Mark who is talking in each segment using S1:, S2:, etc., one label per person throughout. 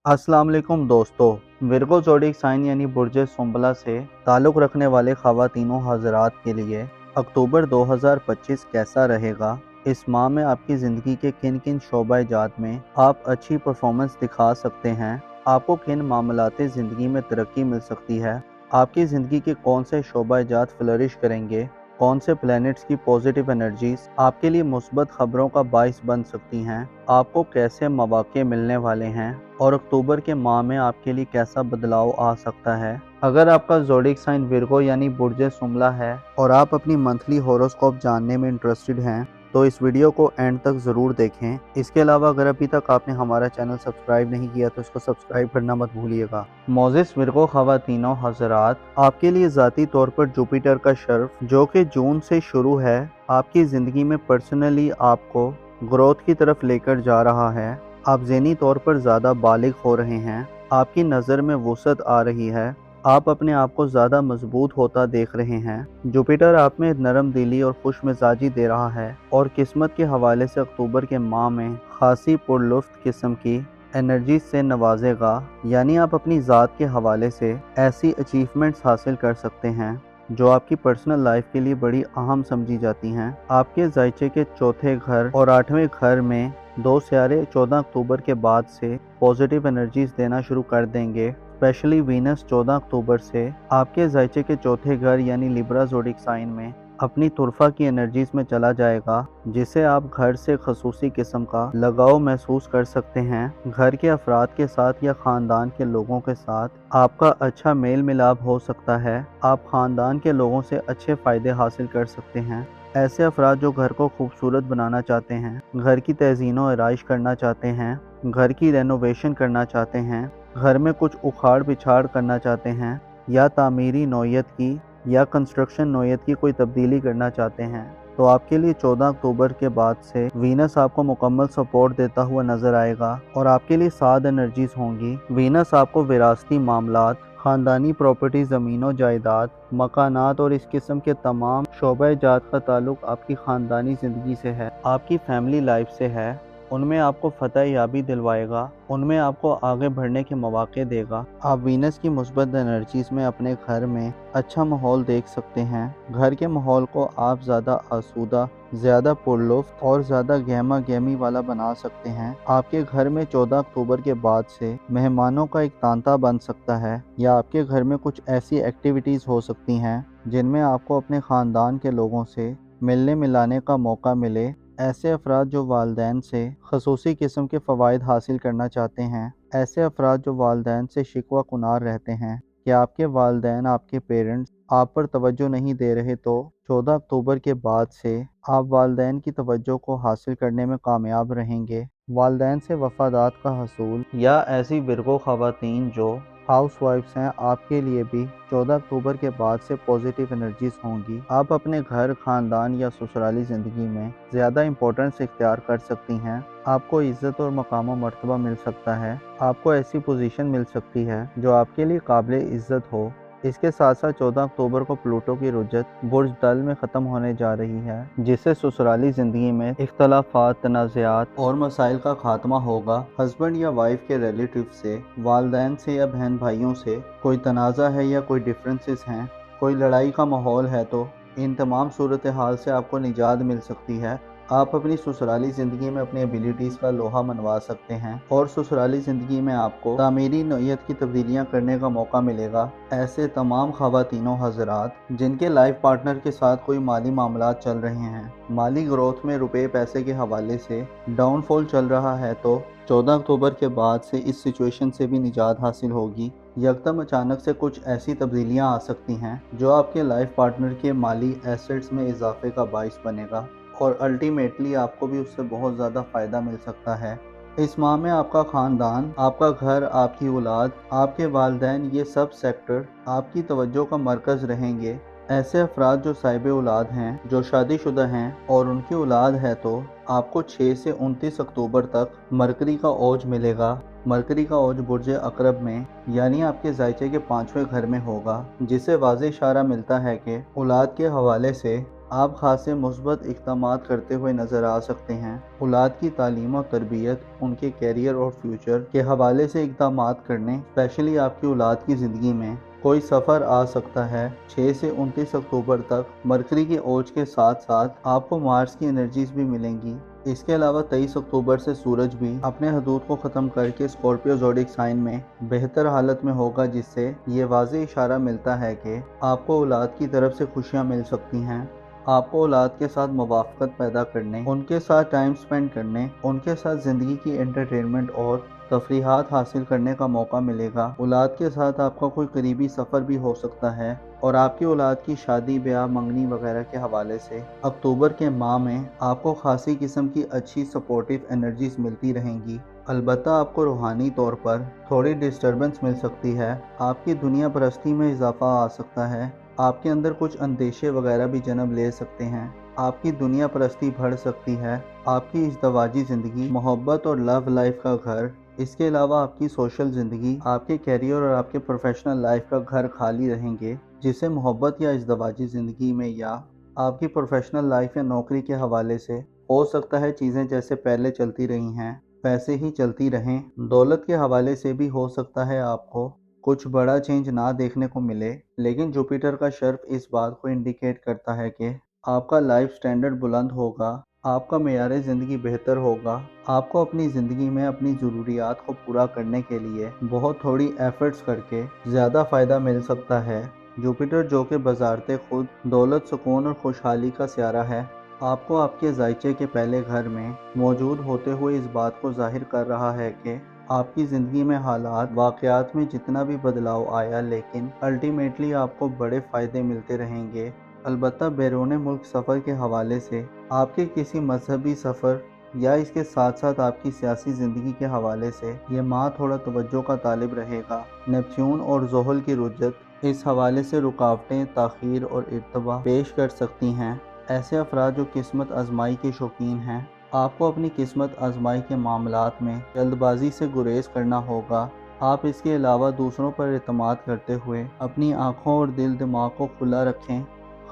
S1: अस्सलाम वालेकुम दोस्तों। विर्गो ज़ोडिएक साइन यानी बुर्ज सुंबला से ताल्लुक़ रखने वाले ख़वातीनों हज़रात के लिए अक्टूबर 2025 कैसा रहेगा? इस माह में आपकी ज़िंदगी के किन किन शोबा-ए-जात में आप अच्छी परफॉर्मेंस दिखा सकते हैं? आपको किन मामलाते ज़िंदगी में तरक्की मिल सकती है? आपकी ज़िंदगी के कौन से शोबा-ए-जात फ्लरिश करेंगे? कौन से प्लैनेट्स की पॉजिटिव एनर्जीज आपके लिए मुस्बत खबरों का बाइस बन सकती हैं? आपको कैसे मौक़े मिलने वाले हैं और अक्टूबर के माह में आपके लिए कैसा बदलाव आ सकता है? अगर आपका ज़ोडिएक साइन विर्गो यानी बुर्ज सुंबला है और आप अपनी मंथली हॉरोस्कोप जानने में इंटरेस्टेड हैं तो इस वीडियो को एंड तक ज़रूर देखें। इसके अलावा अगर अभी तक आपने हमारा चैनल सब्सक्राइब नहीं किया तो इसको सब्सक्राइब करना मत भूलिएगा। मोज़िस विर्गो ख़वातीनों हज़रात, आपके लिए ज़ाती तौर पर जुपिटर का शर्फ जो कि जून से शुरू है आपकी ज़िंदगी में पर्सनली आपको ग्रोथ की तरफ लेकर जा रहा है। आप ज़हनी तौर पर ज़्यादा बालिग हो रहे हैं, आपकी नज़र में वुसअत आ रही है, आप अपने आप को ज़्यादा मजबूत होता देख रहे हैं। जुपिटर आप में नरम दिली और खुश मिजाजी दे रहा है और किस्मत के हवाले से अक्टूबर के माह में खासी पुरलुफ्त किस्म की एनर्जी से नवाजेगा, यानी आप अपनी ज़ात के हवाले से ऐसी अचीवमेंट्स हासिल कर सकते हैं जो आपकी पर्सनल लाइफ के लिए बड़ी अहम समझी जाती हैं। आपके जायचे के चौथे घर और 8वें घर में दो सियारे 14 अक्टूबर के बाद से पॉजिटिव एनर्जीज देना शुरू कर देंगे। स्पेशली वीनस 14 अक्टूबर से आपके जायचे के चौथे घर यानी लिब्रा ज़ोडिएक साइन में अपनी तुरफा की एनर्जीज में चला जाएगा, जिससे आप घर से खसूसी किस्म का लगाव महसूस कर सकते हैं। घर के अफराद के साथ या ख़ानदान के लोगों के साथ आपका अच्छा मेल मिलाप हो सकता है। आप ख़ानदान के लोगों से अच्छे फ़ायदे हासिल कर सकते हैं। ऐसे अफराद जो घर को खूबसूरत बनाना चाहते हैं, घर की तज़ीन व आराइश करना चाहते हैं, घर की रेनोवेशन करना चाहते हैं, घर में कुछ उखाड़ पिछाड़ करना चाहते हैं या तामीरी नौयत की या कंस्ट्रक्शन नौयत की कोई तब्दीली करना चाहते हैं, तो आपके लिए 14 अक्टूबर के बाद से वीनस आपको मुकम्मल सपोर्ट देता हुआ नजर आएगा और आपके लिए 7 एनर्जीज होंगी। वीनस आपको विरासती मामलात, ख़ानदानी प्रॉपर्टी, ज़मीनों जायदाद, मकानात और इस किस्म के तमाम शोबा-ए-जात का ताल्लुक़ आपकी ख़ानदानी ज़िंदगी से है, आपकी फैमिली लाइफ से है। उनमें आपको फतह याबी दिलवाएगा, उनमें आपको आगे बढ़ने के मौके देगा। आप वीनस की मुस्बत एनर्जीज में अपने घर में अच्छा माहौल देख सकते हैं। घर के माहौल को आप ज़्यादा आसूदा, ज़्यादा पुरलुफ्त और ज़्यादा गहमा गहमी वाला बना सकते हैं। आपके घर में 14 अक्टूबर के बाद से मेहमानों का एक तांता बन सकता है या आपके घर में कुछ ऐसी एक्टिविटीज़ हो सकती हैं जिनमें आपको अपने ख़ानदान के लोगों से मिलने मिलाने का मौका मिले। ऐसे अफराद जो वालदैन से खसूसी किस्म के फ़वाइद हासिल करना चाहते हैं, ऐसे अफराद जो वालदैन से शिकवा कुनार रहते हैं कि आपके वालदैन, आपके पेरेंट्स आप पर तवज्जो नहीं दे रहे, तो 14 अक्टूबर के बाद से आप वालदैन की तवज्जो को हासिल करने में कामयाब रहेंगे। वालदैन से वफादात का हसूल या ऐसी विर्गो ख़वातीन जो हाउस वाइफ्स हैं, आपके लिए भी 14 अक्टूबर के बाद से पॉजिटिव एनर्जीज होंगी। आप अपने घर, ख़ानदान या ससुराली ज़िंदगी में ज़्यादा इंपॉर्टेंस इख्तियार कर सकती हैं। आपको इज़्ज़त और मकाम व मर्तबा मिल सकता है। आपको ऐसी पोजीशन मिल सकती है जो आपके लिए काबिल इज़्ज़त हो। इसके साथ साथ 14 अक्टूबर को प्लूटो की रुजत बुर्ज दल में ख़त्म होने जा रही है, जिससे ससुराली ज़िंदगी में इख्तलाफात, तनाज़ात और मसाइल का खात्मा होगा। हस्बैंड या वाइफ के रिलेटिव से, वालदैन से या बहन भाइयों से कोई तनाज़ा है या कोई डिफरेंसेस हैं, कोई लड़ाई का माहौल है, तो इन तमाम सूरत हाल से आपको निजात मिल सकती है। आप अपनी ससुराली ज़िंदगी में अपनी एबिलिटीज़ का लोहा मनवा सकते हैं और ससुराली ज़िंदगी में आपको तामीरी नौयत की तब्दीलियाँ करने का मौका मिलेगा। ऐसे तमाम ख़वातीनों हज़रात जिनके लाइफ पार्टनर के साथ कोई माली मामलात चल रहे हैं, माली ग्रोथ में रुपए पैसे के हवाले से डाउनफॉल चल रहा है, तो 14 अक्टूबर के बाद से इस सिचुएशन से भी निजात हासिल होगी। यकदम अचानक से कुछ ऐसी तब्दीलियाँ आ सकती हैं जो आपके लाइफ पार्टनर के माली एसेट्स में इजाफे का बाइस बनेगा और अल्टीमेटली आपको भी उससे बहुत ज़्यादा फ़ायदा मिल सकता है। इस माह में आपका ख़ानदान, आपका घर, आपकी औलाद, आपके वालदैन, ये सब सेक्टर आपकी तवज्जो का मरकज़ रहेंगे। ऐसे अफराद जो साहिब औलाद हैं, जो शादीशुदा हैं और उनकी औलाद है, तो आपको 6 से 29 अक्टूबर तक मरकरी का औज मिलेगा। मरकरी का औज बुर्ज अकरब में यानी आपके जायचे के 5वें घर में होगा, जिससे वाज़ेह इशारा मिलता है कि औलाद के हवाले से آپ خاصے مثبت اقدامات کرتے ہوئے نظر آ سکتے ہیں۔ اولاد کی تعلیم و تربیت، ان کے کیریئر اور فیوچر کے حوالے سے اقدامات کرنے، اسپیشلی آپ کی اولاد کی زندگی میں کوئی سفر آ سکتا ہے۔ 6 سے 29 اکتوبر تک مرکری کے اوج کے ساتھ ساتھ آپ کو مارس کی انرجیز بھی ملیں گی۔ اس کے علاوہ 23 اکتوبر سے سورج بھی اپنے حدود کو ختم کر کے اسکارپیو زوڈک سائن میں بہتر حالت میں ہوگا، جس سے یہ واضح اشارہ ملتا ہے کہ آپ کو اولاد کی طرف سے خوشیاں مل سکتی ہیں۔ آپ کو اولاد کے ساتھ موافقت پیدا کرنے، ان کے ساتھ ٹائم سپینڈ کرنے، ان کے ساتھ زندگی کی انٹرٹینمنٹ اور تفریحات حاصل کرنے کا موقع ملے گا۔ اولاد کے ساتھ آپ کا کوئی قریبی سفر بھی ہو سکتا ہے، اور آپ کی اولاد کی شادی، بیاہ، منگنی وغیرہ کے حوالے سے اکتوبر کے ماہ میں آپ کو خاصی قسم کی اچھی سپورٹیو انرجیز ملتی رہیں گی۔ البتہ آپ کو روحانی طور پر تھوڑی ڈسٹربنس مل سکتی ہے۔ آپ کی دنیا پرستی میں اضافہ آ سکتا ہے۔ آپ کے اندر کچھ اندیشے وغیرہ بھی جنم لے سکتے ہیں۔ آپ کی دنیا پرستی بڑھ سکتی ہے۔ آپ کی ازدواجی زندگی، محبت اور لو لائف کا گھر، اس کے علاوہ آپ کی سوشل زندگی، آپ کے کیریئر اور آپ کے پروفیشنل لائف کا گھر خالی رہیں گے، جسے محبت یا ازدواجی زندگی میں یا آپ کی پروفیشنل لائف یا نوکری کے حوالے سے ہو سکتا ہے چیزیں جیسے پہلے چلتی رہی ہیں ویسے ہی چلتی رہیں۔ دولت کے حوالے سے بھی ہو سکتا ہے آپ کو کچھ بڑا چینج نہ دیکھنے کو ملے، لیکن جوپیٹر کا شرف اس بات کو انڈیکیٹ کرتا ہے کہ آپ کا لائف سٹینڈرڈ بلند ہوگا، آپ کا معیار زندگی بہتر ہوگا۔ آپ کو اپنی زندگی میں اپنی ضروریات کو پورا کرنے کے لیے بہت تھوڑی ایفرٹس کر کے زیادہ فائدہ مل سکتا ہے۔ جوپیٹر، جو کہ بذات خود دولت، سکون اور خوشحالی کا سیارہ ہے، آپ کو آپ کے ذائچے کے پہلے گھر میں موجود ہوتے ہوئے اس بات کو ظاہر کر رہا ہے کہ آپ کی زندگی میں حالات، واقعات میں جتنا بھی بدلاؤ آیا، لیکن الٹیمیٹلی آپ کو بڑے فائدے ملتے رہیں گے۔ البتہ بیرون ملک سفر کے حوالے سے آپ کے کسی مذہبی سفر یا اس کے ساتھ ساتھ آپ کی سیاسی زندگی کے حوالے سے یہ ماہ تھوڑا توجہ کا طالب رہے گا۔ نیپچون اور زحل کی رجت اس حوالے سے رکاوٹیں، تاخیر اور ارتباط پیش کر سکتی ہیں۔ ایسے افراد جو قسمت آزمائی کے شوقین ہیں، آپ کو اپنی قسمت آزمائی کے معاملات میں جلد بازی سے گریز کرنا ہوگا۔ آپ اس کے علاوہ دوسروں پر اعتماد کرتے ہوئے اپنی آنکھوں اور دل دماغ کو کھلا رکھیں،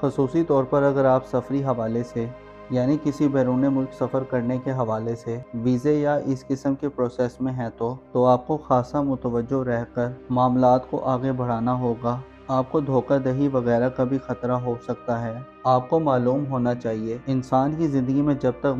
S1: خصوصی طور پر اگر آپ سفری حوالے سے یعنی کسی بیرون ملک سفر کرنے کے حوالے سے ویزے یا اس قسم کے پروسیس میں ہیں تو آپ کو خاصا متوجہ رہ کر معاملات کو آگے بڑھانا ہوگا۔ آپ کو دھوکہ دہی وغیرہ کا بھی خطرہ ہو سکتا ہے۔ آپ کو معلوم ہونا چاہیے، انسان کی زندگی میں جب تک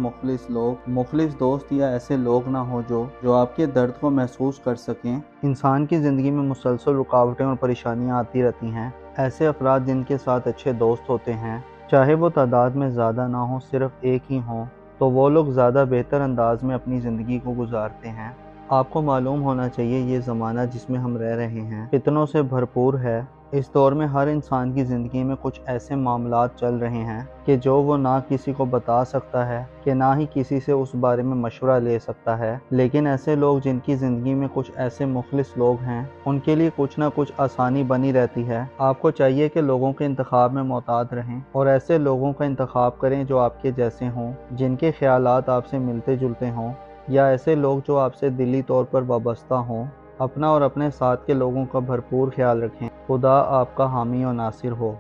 S1: مخلص دوست یا ایسے لوگ نہ ہوں جو آپ کے درد کو محسوس کر سکیں، انسان کی زندگی میں مسلسل رکاوٹیں اور پریشانیاں آتی رہتی ہیں۔ ایسے افراد جن کے ساتھ اچھے دوست ہوتے ہیں، چاہے وہ تعداد میں زیادہ نہ ہوں، صرف ایک ہی ہوں، تو وہ لوگ زیادہ بہتر انداز میں اپنی زندگی کو گزارتے ہیں۔ آپ کو معلوم ہونا چاہیے، یہ زمانہ جس میں ہم رہ رہے ہیں فتنوں سے بھرپور ہے۔ اس دور میں ہر انسان کی زندگی میں کچھ ایسے معاملات چل رہے ہیں کہ جو وہ نہ کسی کو بتا سکتا ہے کہ نہ ہی کسی سے اس بارے میں مشورہ لے سکتا ہے، لیکن ایسے لوگ جن کی زندگی میں کچھ ایسے مخلص لوگ ہیں، ان کے لیے کچھ نہ کچھ آسانی بنی رہتی ہے۔ آپ کو چاہیے کہ لوگوں کے انتخاب میں محتاط رہیں اور ایسے لوگوں کا انتخاب کریں جو آپ کے جیسے ہوں، جن کے خیالات آپ سے ملتے جلتے ہوں، یا ایسے لوگ جو آپ سے دلی طور پر وابستہ ہوں۔ اپنا اور اپنے ساتھ کے لوگوں کا بھرپور خیال رکھیں۔ خدا آپ کا حامی و ناصر ہو۔